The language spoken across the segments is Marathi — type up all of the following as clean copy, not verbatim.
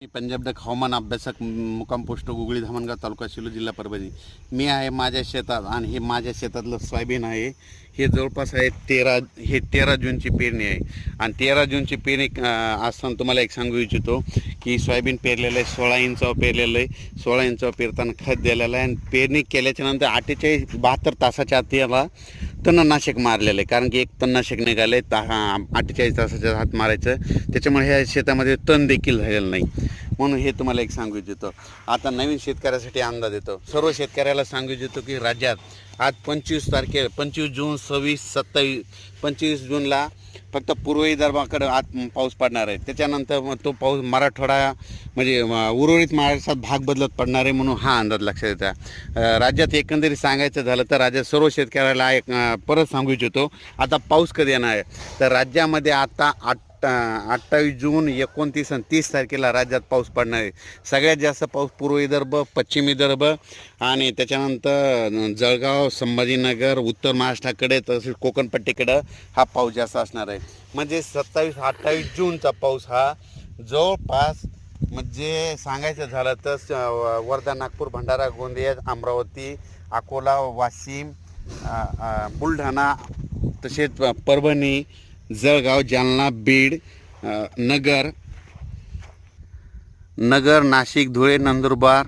मी पंजाब डक हवामान अभ्यासक मुक्काम पोस्ट गुगळी धामणगाव तालुका शिलो जिल्हा परभणी. मी आहे माझ्या शेतात आणि हे माझ्या शेतातलं सोयाबीन आहे. हे जवळपास आहे 13 जूनची पेरणी आहे. आणि 13 जूनची पेरणी असताना तुम्हाला एक सांगू इच्छितो की सोयाबीन पेरलेलं आहे, 16 इंचावर पेरलेलं आहे. 16 इंचावर पेरताना खत दिलेलं आहे आणि पेरणी केल्याच्या नंतर 72 तासाच्या आत याला तणनाशक मारलेलं आहे. कारण की एक तणनाशक निघालं आहे 48 तासाच्या आत मारायचं, त्याच्यामुळे ह्या शेतामध्ये तण देखील झालेलं नाही. म्हणून हे तुम्हाला एक सांगू इच्छितो. आता नवीन शेतकऱ्यासाठी अंदाज येतो. सर्व शेतकऱ्याला सांगू इच्छितो की राज्यात आज 25 जून 26 27 25 जूनला फक्त पूर्व विदर्भाकडे आज पाऊस पडणार आहे. त्याच्यानंतर मग तो पाऊस मराठवाडा म्हणजे उर्वरित महाराष्ट्रात भाग बदलत पडणार आहे. म्हणून हा अंदाज लक्षात येतो. राज्यात एकंदरीत सांगायचं झालं तर राज्यात सर्व शेतकऱ्याला एक परत सांगू इच्छितो. आता पाऊस कधी येणार आहे तर राज्यामध्ये आता 28 जून 29 आणि 30 तारखेला राज्यात पाऊस पडणार आहे. सगळ्यात जास्त पाऊस पूर्व विदर्भ, पश्चिम विदर्भ आणि त्याच्यानंतर जळगाव, संभाजीनगर, उत्तर महाराष्ट्राकडे तसेच कोकणपट्टीकडं हा पाऊस जास्त असणार आहे. म्हणजे 27-28 जूनचा पाऊस हा जवळपास म्हणजे सांगायचं झालं तर वर्धा, नागपूर, भंडारा, गोंदिया, अमरावती, अकोला, वाशिम, बुलढाणा तसेच परभणी, जळगाव, जालना, बीड, नगर, नाशिक, धुळे, नंदुरबार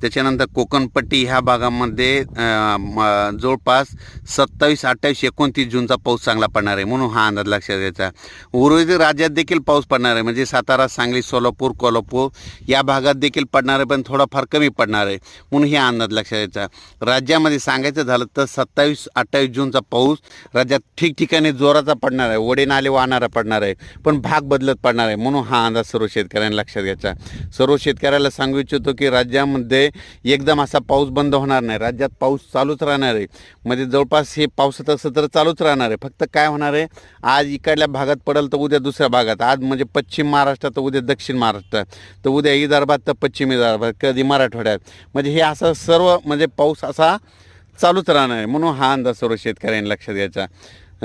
त्याच्यानंतर कोकणपट्टी ह्या भागामध्ये जवळपास 27, 28, 29 जूनचा पाऊस चांगला पडणार आहे. म्हणून हा अंदाज लक्षात घ्यायचा. उर्वरित राज्यात देखील पाऊस पडणार आहे. म्हणजे सातारा, सांगली, सोलापूर, कोल्हापूर या भागात देखील पडणार आहे, पण थोडाफार कमी पडणार आहे. म्हणून हे अंदाज लक्षात घ्यायचा. राज्यामध्ये सांगायचं झालं तर 27-28 जूनचा पाऊस राज्यात ठिकठिकाणी जोराचा पडणार आहे, ओढे नाले वाहणारा पडणार आहे, पण भाग बदलत पडणार आहे. म्हणून हा अंदाज सर्व शेतकऱ्यांनी लक्षात घ्यायचा. सर्व शेतकऱ्याला सांगू इच्छितो की राज्यामध्ये एकदम असा पाऊस बंद होणार नाही. राज्यात पाऊस चालूच राहणार आहे. म्हणजे जवळपास हे पावसाचं सत्र चालूच राहणार आहे. फक्त काय होणार आहे, आज इकडल्या भागात पडेल तर उद्या दुसऱ्या भागात, आज म्हणजे पश्चिम महाराष्ट्रात तर उद्या दक्षिण महाराष्ट्रात, तर उद्या विदर्भात तर पश्चिम विदर्भात, कधी मराठवाड्यात. म्हणजे हे असं सर्व म्हणजे पाऊस असा चालूच राहणार आहे. म्हणून हा अंदाज सर्व शेतकऱ्यांनी लक्षात घ्यायचा.